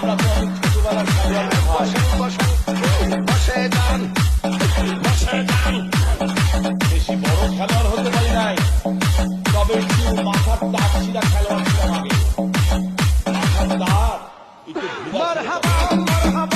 আমরা তো অনেক ছোটবেলার খেলোয়াড় ভাই। বেশি বড় খেলোয়াড় হতে পারি নাই, তবে একটু মাথার তার ছিঁড়া খেলোয়াড় ছিলাম আগে। মাথার তার একটু